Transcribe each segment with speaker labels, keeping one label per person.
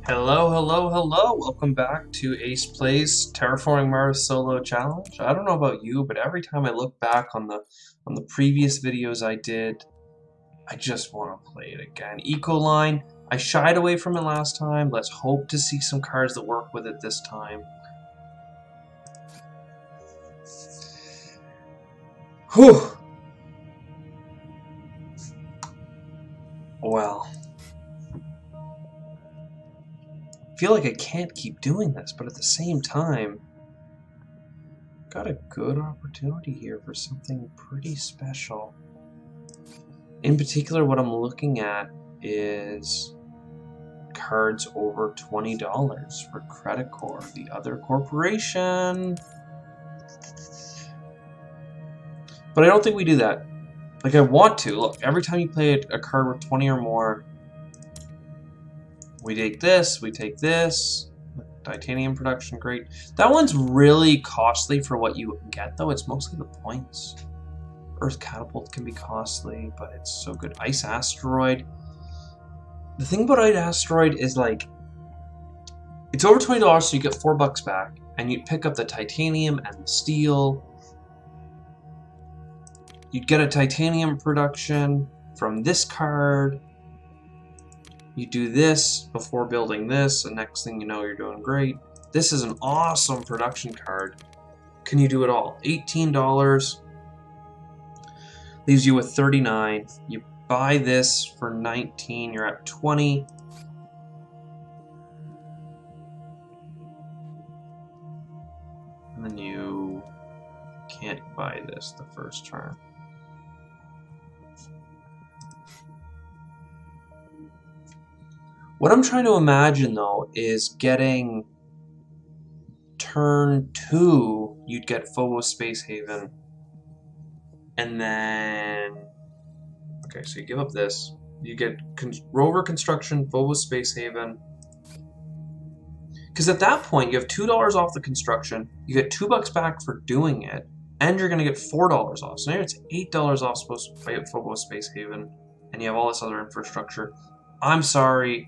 Speaker 1: Hello, hello, hello! Welcome back to Ace Plays Terraforming Mars Solo Challenge. I don't know about you, but every time I look back on the previous videos I did, I just want to play it again. Ecoline, I shied away from it last time. Let's hope to see some cards that work with it this time. Whew! Well, I feel like I can't keep doing this, but at the same time, got a good opportunity here for something pretty special. In particular, what I'm looking at is cards over $20 for Credicor, the other corporation. But I don't think we do that. Like, I want to. Look, every time you play a card worth 20 or more, we take this, we take this. Titanium production, great. That one's really costly for what you get, though. It's mostly the points. Earth Catapult can be costly, but it's so good. Ice Asteroid. The thing about Ice Asteroid is, like, it's over $20, so you get $4 back, and you pick up the titanium and the steel. You'd get a titanium production from this card. You do this before building this, and next thing you know, you're doing great. This is an awesome production card. Can you do it all? $18 leaves you with 39. You buy this for 19, you're at 20. And then you can't buy this the first turn. What I'm trying to imagine, though, is getting turn 2, you'd get Phobos Space Haven. And then... Okay, so you give up this. You get Rover Construction, Phobos Space Haven. Because at that point, you have $2 off the construction, you get $2 back for doing it, and you're going to get $4 off. So now it's $8 off Phobos Space Haven, and you have all this other infrastructure. I'm sorry,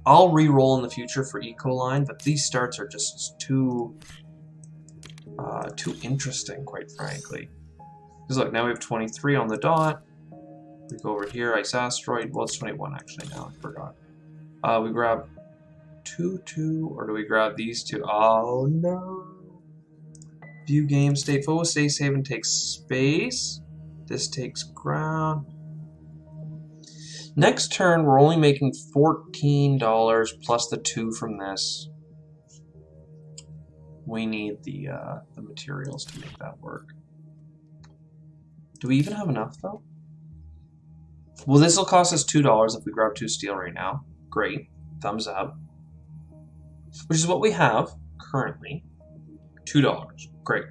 Speaker 1: I'll re-roll in the future for Ecoline, but these starts are just too interesting, quite frankly. Because look, now we have 23 on the dot. We go over here, Ice Asteroid. Well, it's 21 actually now, I forgot. We grab 2, or do we grab these two? Oh no! View game state. Phobos Space Haven takes space. This takes ground. Next turn, we're only making $14 plus the 2 from this. We need the materials to make that work. Do we even have enough, though? Well, this will cost us $2 if we grab 2 steel right now. Great. Thumbs up. Which is what we have currently. $2. Great.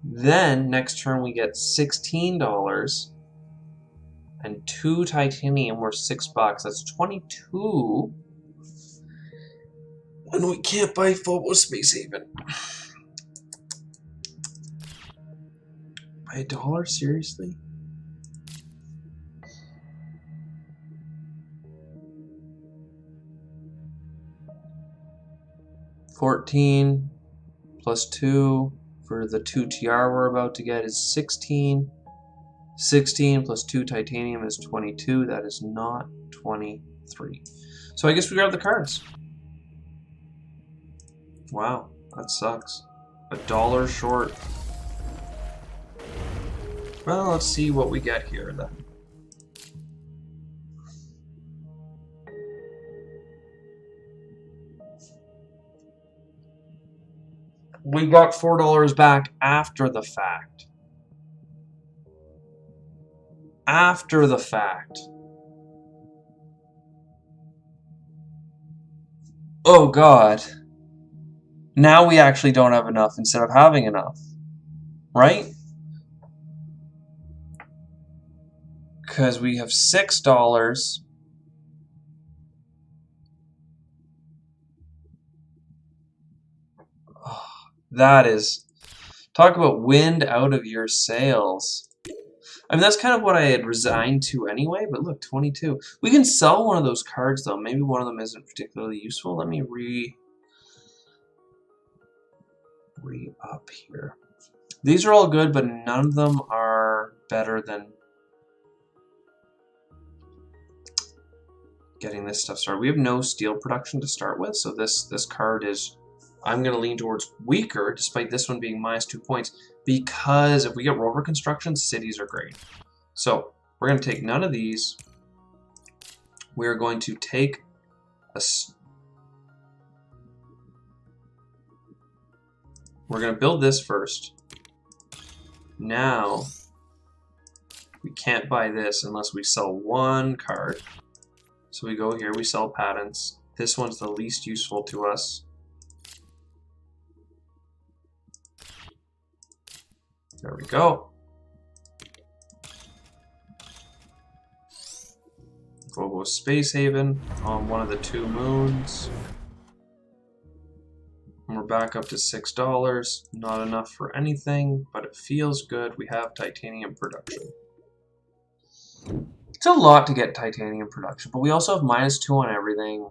Speaker 1: Then, next turn, we get $16. And 2 titanium worth $6. That's 22. And we can't buy Phobos Space Haven. By $1? Seriously? $14 plus 2 for the 2 TR we're about to get is 16. 16 plus 2 titanium is 22. That is not 23. So I guess we grab the cards. Wow, that sucks. $1 short. Well, let's see what we get here then. We got $4 back after the fact. After the fact. Oh god. Now we actually don't have enough instead of having enough. Right? Because we have $6. Oh, that is... Talk about wind out of your sails. I mean, that's kind of what I had resigned to anyway, but look, 22. We can sell one of those cards, though. Maybe one of them isn't particularly useful. Let me re-up here. These are all good, but none of them are better than getting this stuff started. We have no steel production to start with, so this card is, I'm going to lean towards weaker, despite this one being minus 2 points, because if we get rover construction, cities are great. So we're going to take none of these. We're going to take we're going to build this first. Now, we can't buy this unless we sell one card. So we go here, we sell patents. This one's the least useful to us. There we go. Global Space Haven on one of the 2 moons. And we're back up to $6. Not enough for anything, but it feels good. We have titanium production. It's a lot to get titanium production, but we also have -2 on everything.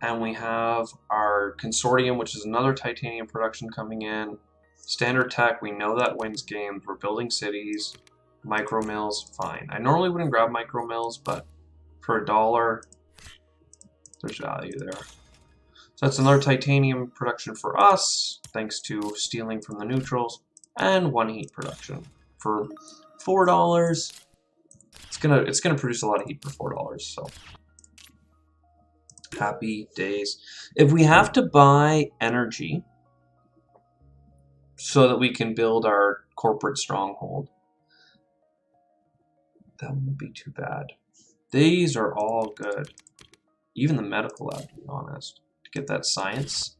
Speaker 1: And we have our consortium, which is another titanium production coming in. Standard tech, we know that wins games. We're building cities. Micro mills, fine. I normally wouldn't grab micro mills, but for $1, there's value there. So that's another titanium production for us, thanks to stealing from the neutrals, and 1 heat production for $4. It's gonna produce a lot of heat for $4. So happy days. If we have to buy energy so that we can build our corporate stronghold, that won't be too bad. These are all good. Even the medical lab, to be honest. To get that science.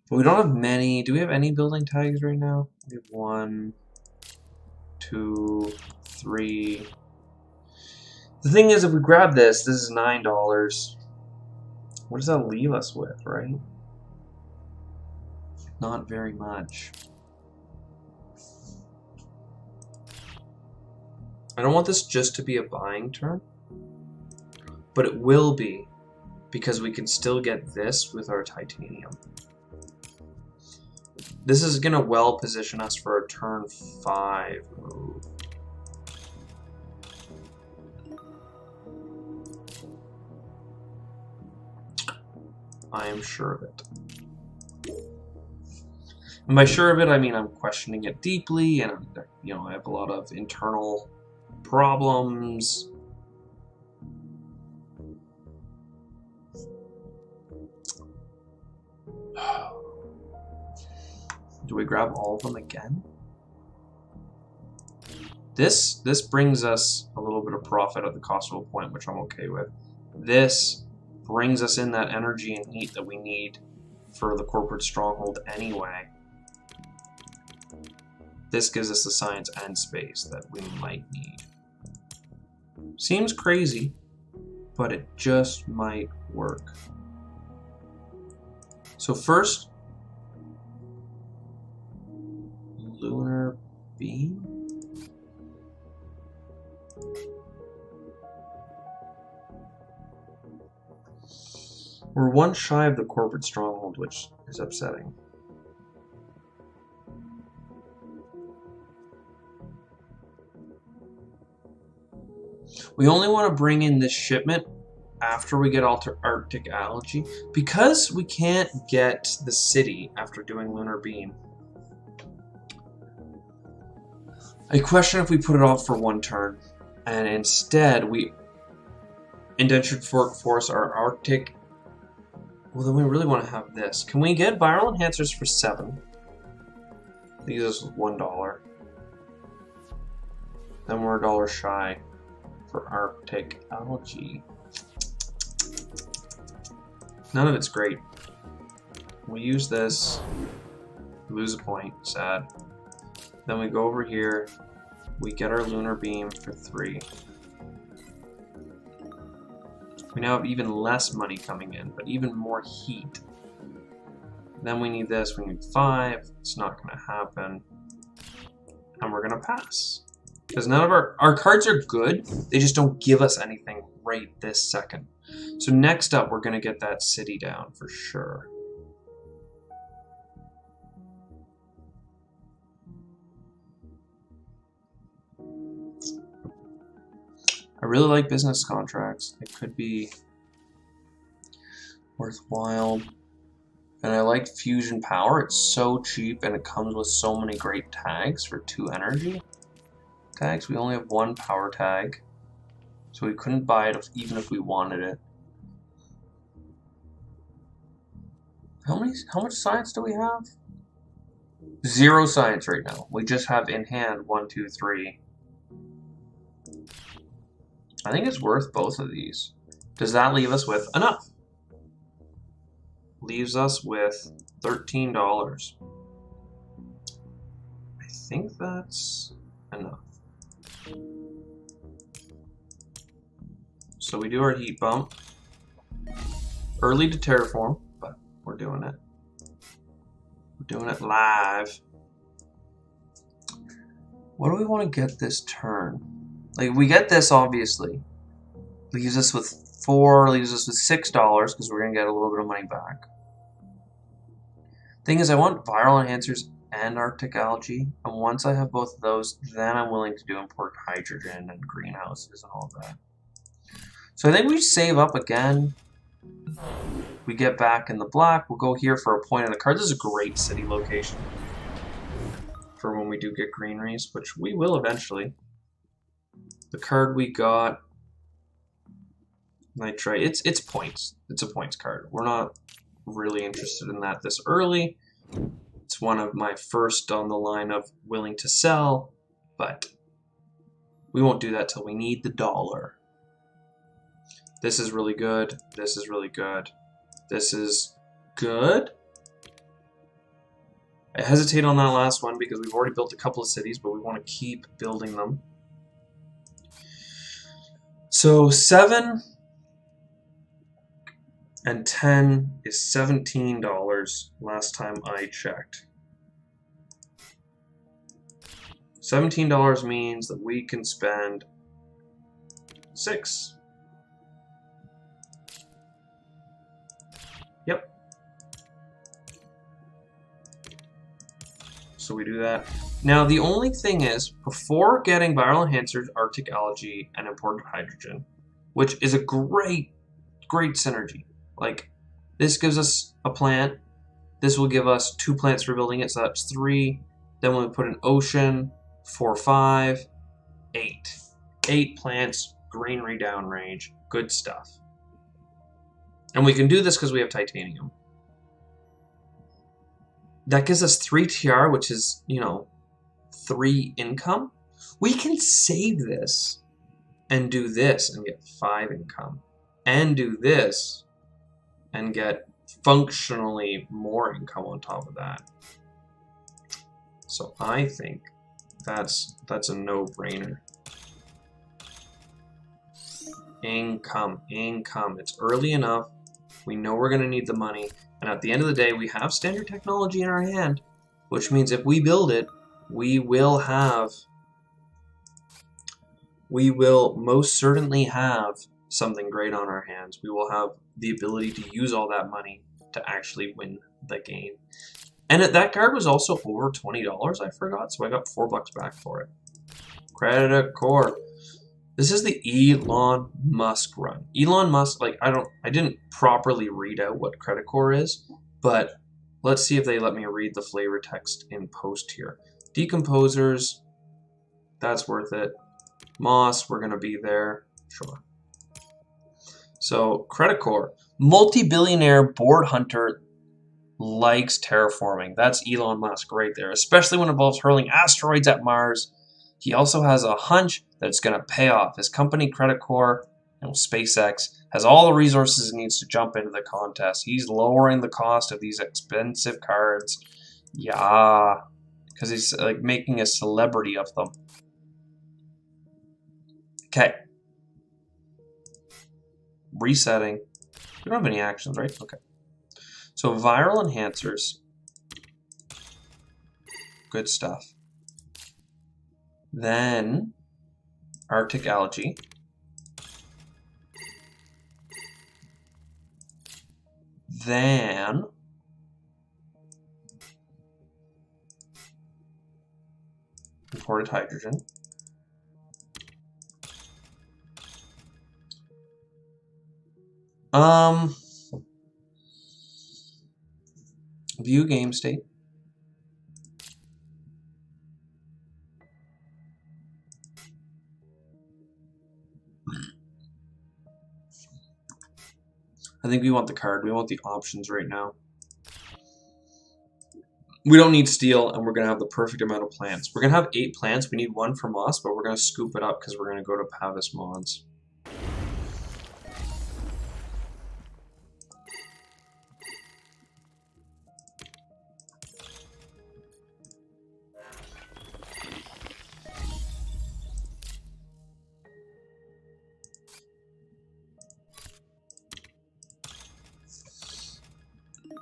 Speaker 1: But we don't have many. Do we have any building tags right now? We have 1, 2, 3. The thing is, if we grab this, this is $9. What does that leave us with, right? Not very much. I don't want this just to be a buying turn, but it will be, because we can still get this with our titanium. This is going to well position us for a turn 5 move. I am sure of it. And by sure of it, I mean I'm questioning it deeply, and I have a lot of internal problems. Do we grab all of them again? This brings us a little bit of profit at the cost of a point, which I'm okay with. This brings us in that energy and heat that we need for the corporate stronghold anyway. This gives us the science and space that we might need. Seems crazy, but it just might work. So first, lunar beam? We're 1 shy of the corporate stronghold, which is upsetting. We only want to bring in this shipment after we get Arctic algae, because we can't get the city after doing lunar beam. I question if we put it off for 1 turn, and instead we indentured force our Arctic. Well, then we really want to have this. Can we get viral enhancers for 7? These is $1. Then we're $1 shy for Arctic algae. None of it's great. We use this, lose a point, sad. Then we go over here, we get our lunar beam for 3. We now have even less money coming in, but even more heat. Then we need this, we need 5. It's not going to happen. And we're going to pass. Because none of our cards are good, they just don't give us anything right this second. So next up, we're going to get that city down for sure. I really like business contracts. It could be worthwhile. And I like fusion power. It's so cheap and it comes with so many great tags for 2 energy tags. We only have 1 power tag. So we couldn't buy it even if we wanted it. How much science do we have? 0 science right now. We just have in hand 1, 2, 3. I think it's worth both of these. Does that leave us with enough? Leaves us with $13. I think that's enough. So we do our heat bump. Early to terraform, but we're doing it. We're doing it live. What do we want to get this turn? Like, we get this, obviously. Leaves us with 4, leaves us with $6, because we're going to get a little bit of money back. Thing is, I want viral enhancers and Arctic algae, and once I have both of those, then I'm willing to do import hydrogen and greenhouses and all of that. So I think we save up again. We get back in the black. We'll go here for a point on the card. This is a great city location for when we do get greeneries, which we will eventually. The card we got, nitrite, it's points. It's a points card. We're not really interested in that this early. It's one of my first on the line of willing to sell, but we won't do that till we need the dollar. This is really good. This is really good. This is good. I hesitate on that last one because we've already built a couple of cities, but we want to keep building them. So 7 and 10 is $17 last time I checked. $17 means that we can spend 6. Yep. So we do that. Now the only thing is, before getting viral enhancers, Arctic algae, and imported hydrogen, which is a great synergy. Like, this gives us a plant. This will give us 2 plants for building it, so that's 3. Then when we put an ocean, 4, 5, 8. 8 plants, greenery downrange, good stuff. And we can do this because we have titanium. That gives us 3 TR, which is, 3 income. We can save this and do this and get 5 income. And do this and get functionally more income on top of that. So I think that's a no-brainer. Income. It's early enough. We know we're going to need the money. And at the end of the day, we have standard technology in our hand, which means if we build it, we will most certainly have something great on our hands. We will have the ability to use all that money to actually win the game. And that card was also over $20, I forgot, so I got $4 back for it. Credicor. This is the Elon Musk run. Elon Musk, I didn't properly read out what credicor is, but let's see if they let me read the flavor text in post here. Decomposers, that's worth it. Moss, we're gonna be there, sure. So, credicor, multi-billionaire board hunter likes terraforming. That's Elon Musk right there, especially when it involves hurling asteroids at Mars. He also has a hunch that it's going to pay off. His company, Credicor, SpaceX, has all the resources it needs to jump into the contest. He's lowering the cost of these expensive cards. Yeah, because he's like making a celebrity of them. Okay. Resetting. We don't have any actions, right? Okay. So viral enhancers. Good stuff. Then Arctic algae. Then imported hydrogen. View game state. I think we want the card. We want the options right now. We don't need steel, and we're going to have the perfect amount of plants. We're going to have 8 plants. We need 1 from us, but we're going to scoop it up because we're going to go to Pavis Mods.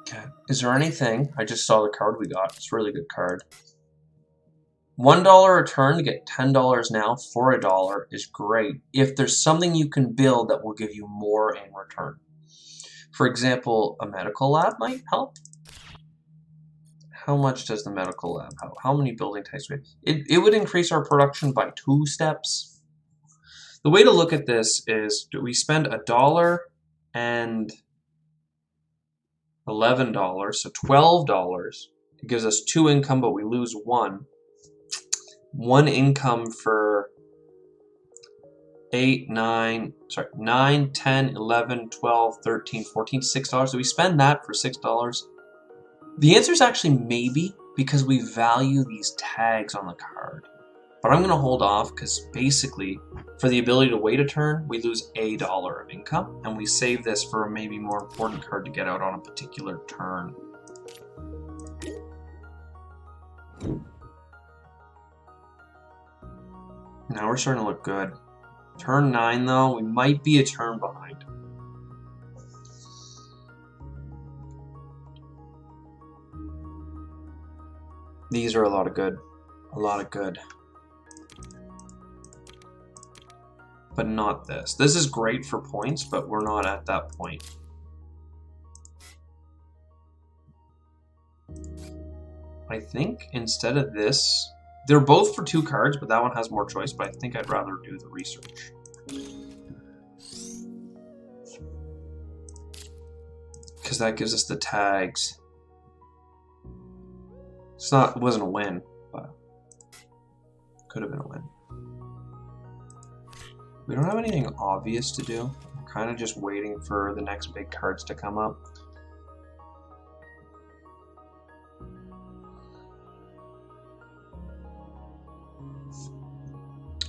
Speaker 1: Okay. Is there anything? I just saw the card we got. It's a really good card. $1 return to get $10 now for $1 is great if there's something you can build that will give you more in return. For example, a medical lab might help. How much does the medical lab help? How many building types? It would increase our production by 2 steps. The way to look at this is, do we spend $1 and $11, so $12. It gives us 2 income, but we lose 1. 1 income for 9, 10, 11, 12, 13, 14, $6. So we spend that for $6. The answer is actually maybe, because we value these tags on the card. But I'm going to hold off because basically, for the ability to wait a turn, we lose $1 of income, and we save this for a maybe more important card to get out on a particular turn. Now we're starting to look good. Turn 9, though, we might be a turn behind. These are a lot of good. A lot of good. But not this. This is great for points, but we're not at that point. I think instead of this, they're both for 2 cards, but that one has more choice, but I think I'd rather do the research. Because that gives us the tags. It wasn't a win, but could have been a win. We don't have anything obvious to do. We're kind of just waiting for the next big cards to come up.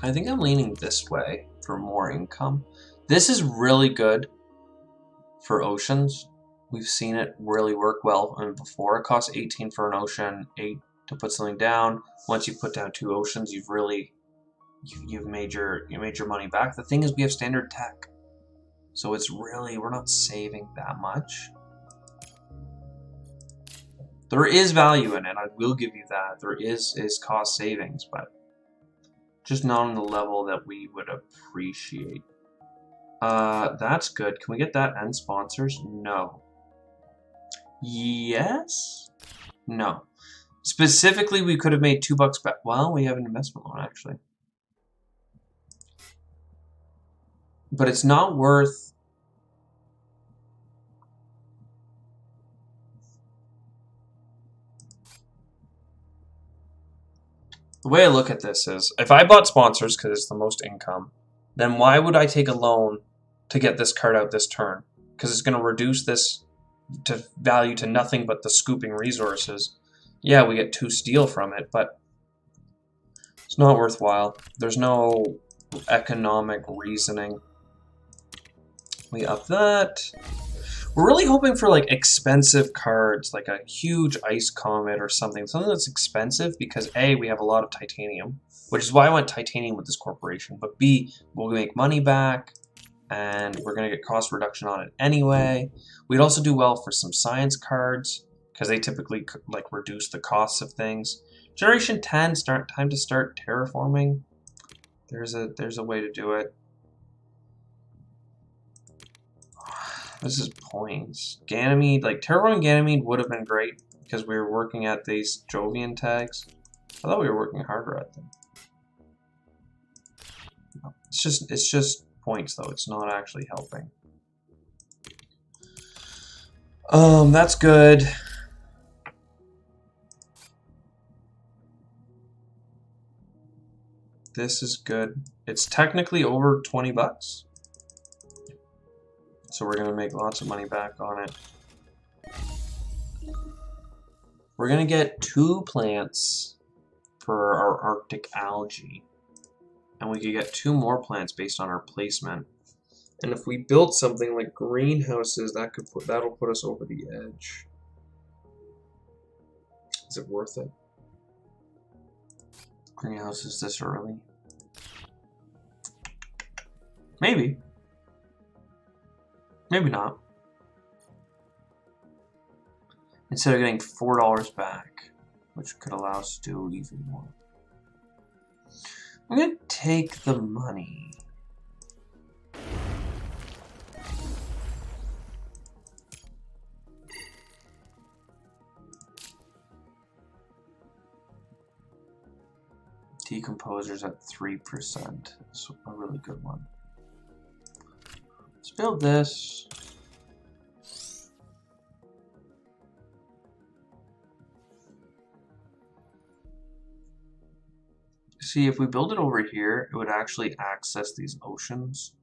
Speaker 1: I think I'm leaning this way for more income. This is really good for oceans. We've seen it really work well before. It costs 18 for an ocean, 8 to put something down. Once you put down 2 oceans, you've made your money back. The thing is, we have standard tech, so it's really, we're not saving that much. There is value in it, I will give you that. There is cost savings, but just not on the level that we would appreciate. That's good. Can we get that and sponsors? No. Yes? No. Specifically, we could have made $2 back. Well, we have an investment loan, actually. But it's not worth... The way I look at this is, if I bought sponsors because it's the most income, then why would I take a loan to get this card out this turn? Because it's going to reduce this to value to nothing but the scooping resources. Yeah, we get 2 steel from it, but it's not worthwhile. There's no economic reasoning. We up that. We're really hoping for like expensive cards, like a huge ice comet or something that's expensive, because A, we have a lot of titanium, which is why I went titanium with this corporation, but B, we'll make money back. and we're going to get cost reduction on it anyway. We'd also do well for some science cards, because they typically like reduce the costs of things. Generation 10, time to start terraforming. There's a way to do it. This is points. Ganymede, like terraforming Ganymede would have been great because we were working at these Jovian tags. I thought we were working harder at them. No, it's just points though. It's not actually helping. That's good. This is good. It's technically over 20 bucks. So we're going to make lots of money back on it. We're going to get 2 plants for our Arctic algae. And we could get 2 more plants based on our placement. And if we built something like greenhouses, that'll put us over the edge. Is it worth it? Greenhouses this early? Maybe. Maybe not. Instead of getting $4 back, which could allow us to do even more. I'm going to take the money. Decomposer's at 3%. It's a really good one. Let's build this. See, if we build it over here, it would actually access these oceans.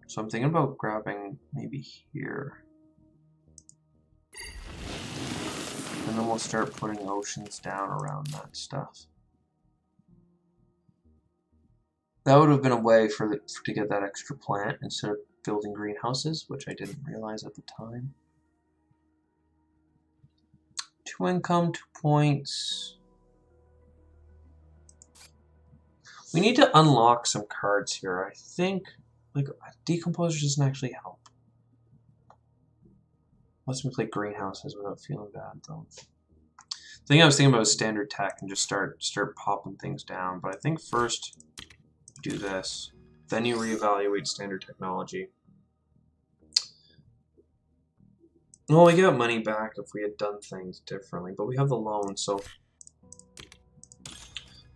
Speaker 1: So I'm thinking about grabbing maybe here. And then we'll start putting oceans down around that stuff. That would have been a way to get that extra plant instead of building greenhouses, which I didn't realize at the time. 2 income, 2 points. We need to unlock some cards here. I think, like, Decomposer doesn't actually help. Unless we play greenhouses without feeling bad, though. The thing I was thinking about was standard tech and just start popping things down. But I think first do this, then you reevaluate standard technology. Well, we get money back if we had done things differently, but we have the loan, so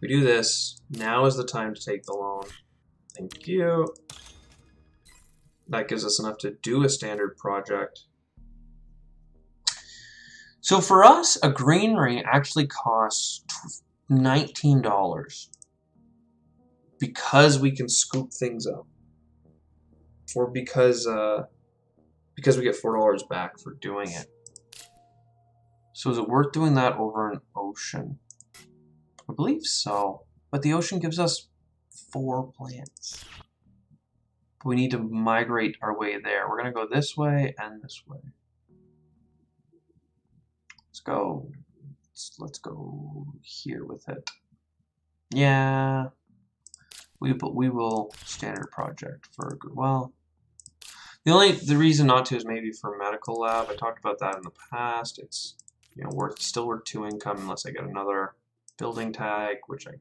Speaker 1: we do this. Now is the time to take the loan. Thank you. That gives us enough to do a standard project. So for us, a green ring actually costs $19 because we can scoop things up, or because we get $4 back for doing it. So is it worth doing that over an ocean? I believe so, but the ocean gives us 4 plants. But we need to migrate our way there. We're gonna go this way and this way. Let's go here with it. Yeah, we will standard project for a good while. The reason not to is maybe for medical lab. I talked about that in the past. It's still worth 2 income unless I get another building tag, which I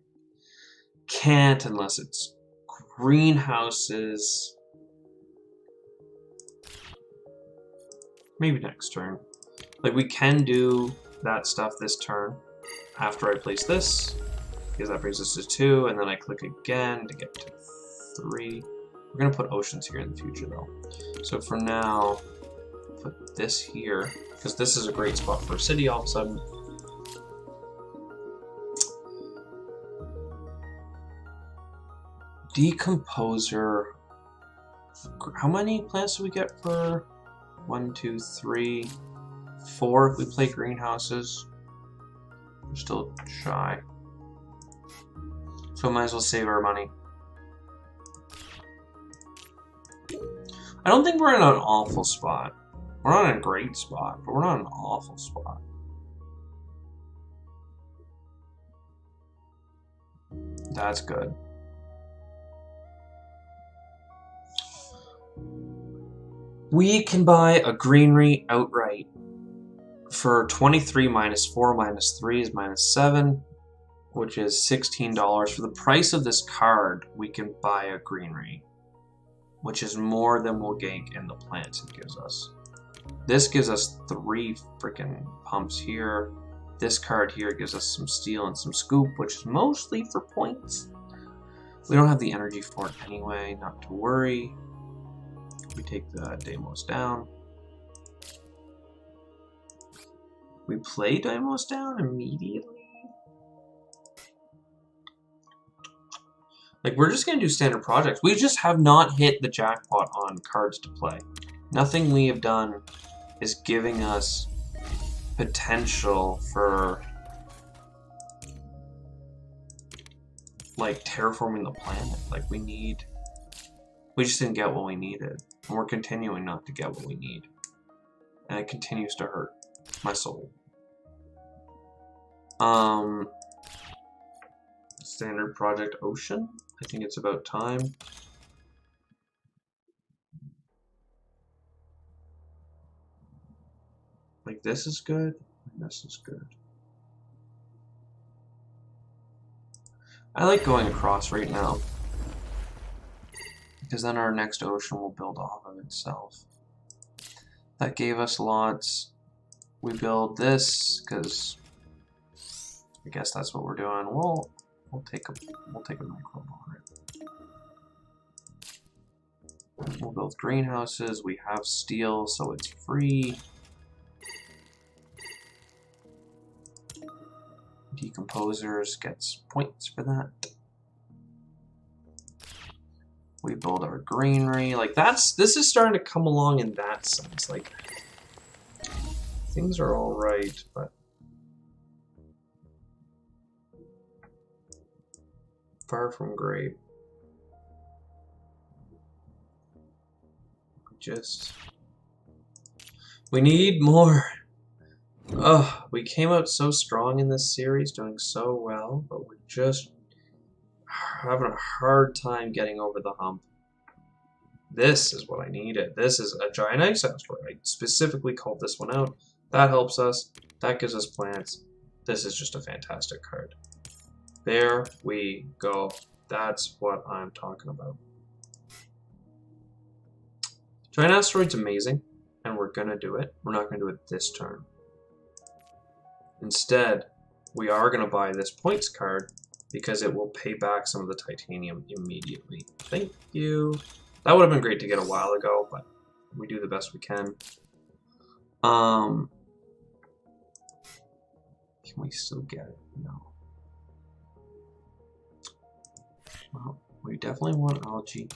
Speaker 1: can't unless it's greenhouses. Maybe next turn. Like, we can do that stuff this turn after I place this, because that brings us to 2, and then I click again to get to 3. We're going to put oceans here in the future, though. So for now, put this here, because this is a great spot for a city all of a sudden. Decomposer. How many plants do we get for 1, 2, 3, 4 if we play greenhouses? We're still shy. So we might as well save our money. I don't think we're in an awful spot. We're not in a great spot, but we're not in an awful spot. That's good. We can buy a greenery outright for 23 minus 4 minus 3 is minus 7, which is $16. For the price of this card, we can buy a greenery, which is more than we'll get in the plants it gives us. This gives us 3 freaking pumps here. This card here gives us some steel and some scoop, which is mostly for points. We don't have the energy for it anyway, not to worry. We take the Deimos down. We play Deimos down immediately. Like, we're just going to do standard projects. We just have not hit the jackpot on cards to play. Nothing we have done is giving us potential for, like, terraforming the planet. Like, we just didn't get what we needed. And we're continuing not to get what we need. And it continues to hurt my soul. Standard project Ocean. I think it's about time. Like, this is good. This is good. I like going across right now, because then our next ocean will build off of itself. That gave us lots. We build this because I guess that's what we're doing. We'll take a microbe on it. We'll build greenhouses. We have steel, so it's free. Decomposers gets points for that. We build our greenery. Like, this is starting to come along in that sense. Like, things are all right, but far from great. We need more. Oh, we came out so strong in this series, doing so well, but we're just having a hard time getting over the hump. This is what I needed. This is a giant ice asteroid. I specifically called this one out. That helps us. That gives us plants. This is just a fantastic card. There we go. That's what I'm talking about. Giant asteroid's amazing, and we're gonna do it. We're not gonna do it this turn. Instead, we are gonna buy this points card because it will pay back some of the titanium immediately. Thank you. That would have been great to get a while ago, but we do the best we can. Can we still get it? No. Well, we definitely want algae.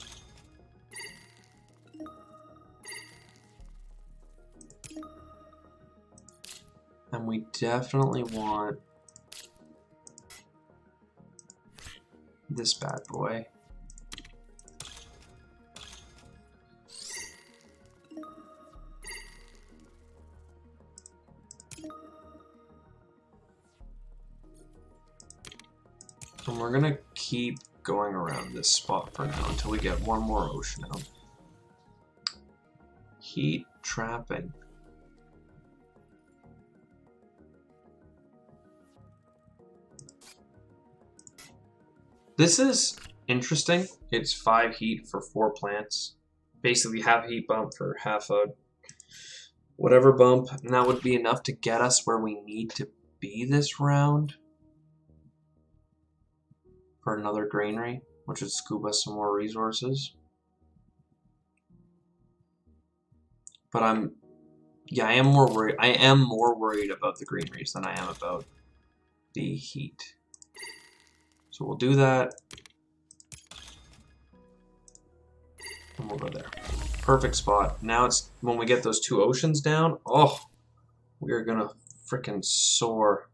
Speaker 1: And we definitely want this bad boy. And we're gonna keep going around this spot for now until we get one more ocean out. Heat trapping. This is interesting. It's 5 heat for 4 plants. Basically half a heat bump for half a whatever bump. And that would be enough to get us where we need to be this round. For another granary, which would scoop us some more resources. But I am more worried. I am more worried about the greeneries than I am about the heat. So we'll do that. And we'll go there. Perfect spot. Now it's when we get those 2 oceans down. Oh, we are gonna frickin' soar.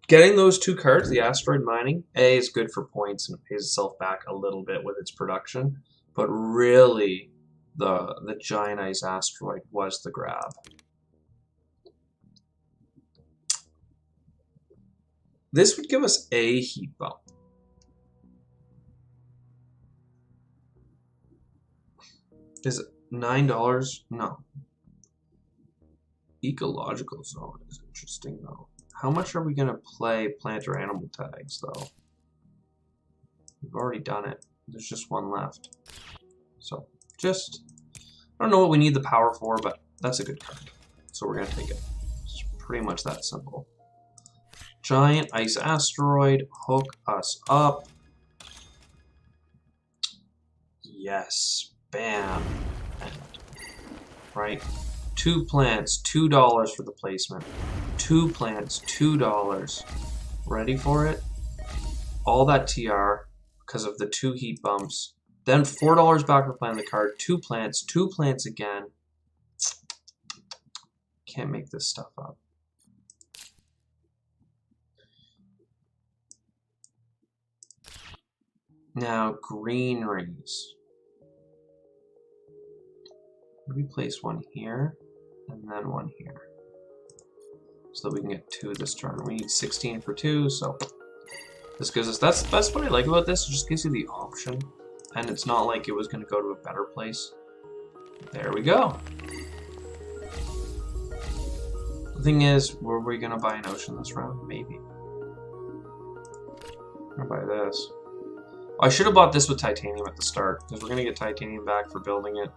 Speaker 1: Getting those 2 cards, the asteroid mining, A, is good for points and it pays itself back a little bit with its production. But really, the giant ice asteroid was the grab. This would give us a heat bump. Is it $9? No. Ecological zone is interesting though. How much are we gonna play plant or animal tags though? We've already done it. There's just one left. So just, I don't know what we need the power for, but that's a good card. So we're gonna take it. It's pretty much that simple. Giant ice asteroid, hook us up. Yes, bam. And, right. 2 plants, $2 for the placement. 2 plants, $2. Ready for it? All that TR because of the 2 heat bumps. Then $4 back for playing the card. 2 plants again. Can't make this stuff up. Now, greeneries. We place one here and then one here so that we can get 2 this turn. We need 16 for 2, so this gives us, that's what I like about this. It just gives you the option, and it's not like it was going to go to a better place. There we go. The thing is, were we going to buy an ocean this round? Maybe. I'm going to buy this. I should have bought this with titanium at the start, because we're going to get titanium back for building it.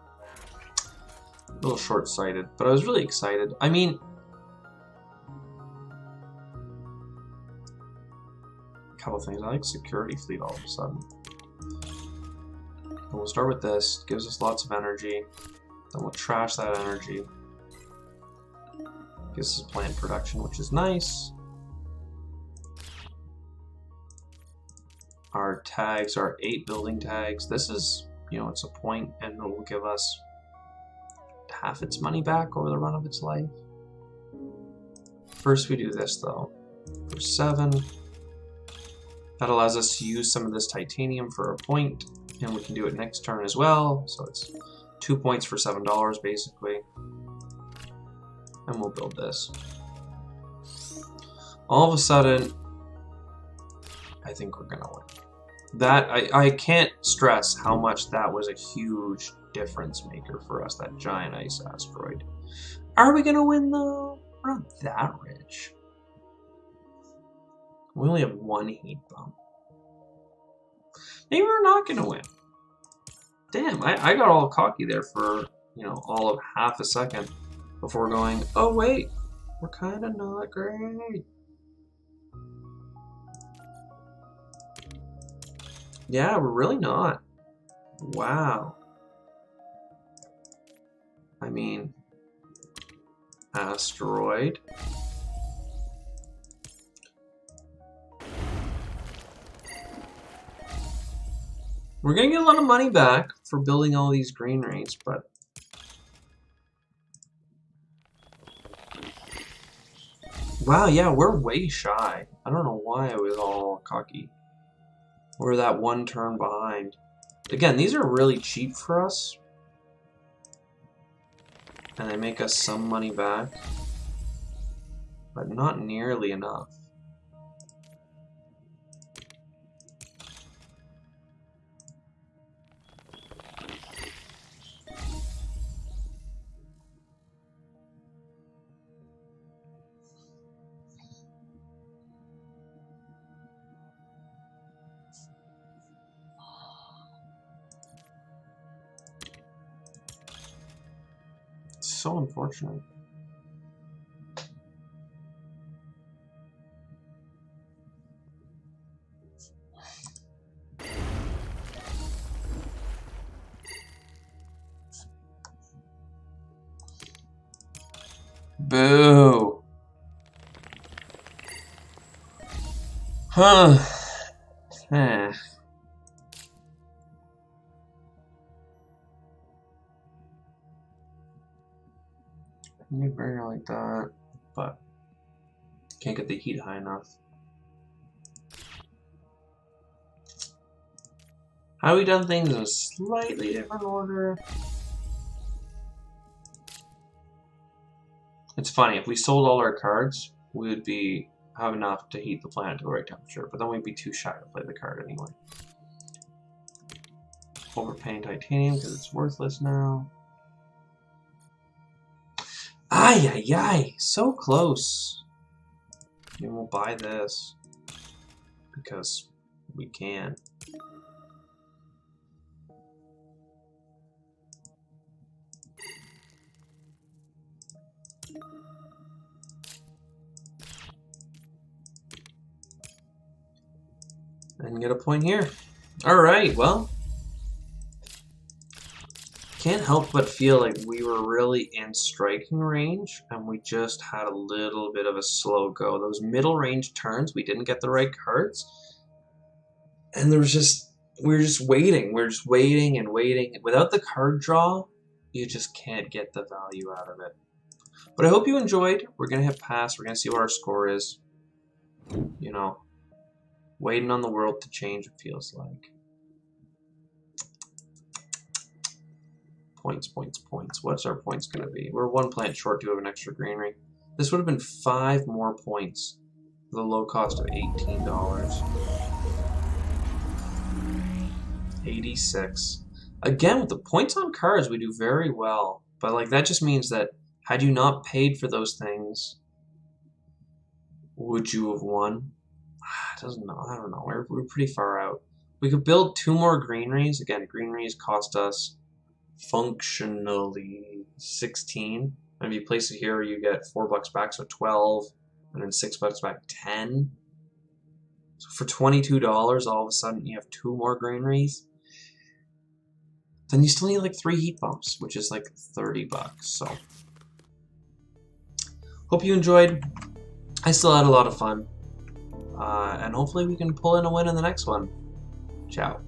Speaker 1: A little short-sighted, but I was really excited. I mean, a couple things. I like security fleet all of a sudden. But we'll start with this. It gives us lots of energy. Then we'll trash that energy. Gives us plant production, which is nice. Our tags are 8 building tags. This is, you know, it's a point, and it will give us half its money back over the run of its life. First we do this though, for 7. That allows us to use some of this titanium for a point, and we can do it next turn as well, so it's 2 points for $7 basically. And we'll build this. All of a sudden, I think we're gonna win. That, I can't stress how much that was a huge difference maker for us, that giant ice asteroid. Are we gonna win though? We're not that rich. We only have 1 heat bump. Maybe we're not gonna win. Damn, I got all cocky there for, you know, all of half a second before going, oh wait, we're kinda not great. Yeah, we're really not. Wow. I mean, asteroid. We're gonna get a lot of money back for building all these greeneries, but wow, yeah, we're way shy. I don't know why I was all cocky. We're that 1 turn behind. Again, these are really cheap for us. And they make us some money back. But not nearly enough. So unfortunate. Boo. Huh. Eh. I need a burger like that, but can't get the heat high enough. Had we done things in a slightly different order? It's funny, if we sold all our cards, we would have enough to heat the planet to the right temperature, but then we'd be too shy to play the card anyway. Overpaying titanium because it's worthless now. Ay, ay, ay. So close. And we'll buy this. Because we can. And get a point here. Alright, well. Can't help but feel like we were really in striking range, and we just had a little bit of a slow go. Those middle range turns, we didn't get the right cards. And we were just waiting. We're just waiting and waiting. Without the card draw, you just can't get the value out of it. But I hope you enjoyed. We're going to hit pass. We're going to see what our score is. You know, waiting on the world to change, it feels like. Points, points, points. What's our points going to be? We're 1 plant short to have an extra greenery. This would have been 5 more points for the low cost of $18. 86. Again, with the points on cards, we do very well. But like that just means that had you not paid for those things, would you have won? I don't know. We're pretty far out. We could build 2 more greeneries. Again, greeneries cost us functionally 16. And if you place it here, you get $4 back, so 12, and then $6 back, 10. So for $22, all of a sudden you have 2 more greeneries. Then you still need like 3 heat bumps, which is like $30. So hope you enjoyed. I still had a lot of fun. And hopefully we can pull in a win in the next one. Ciao.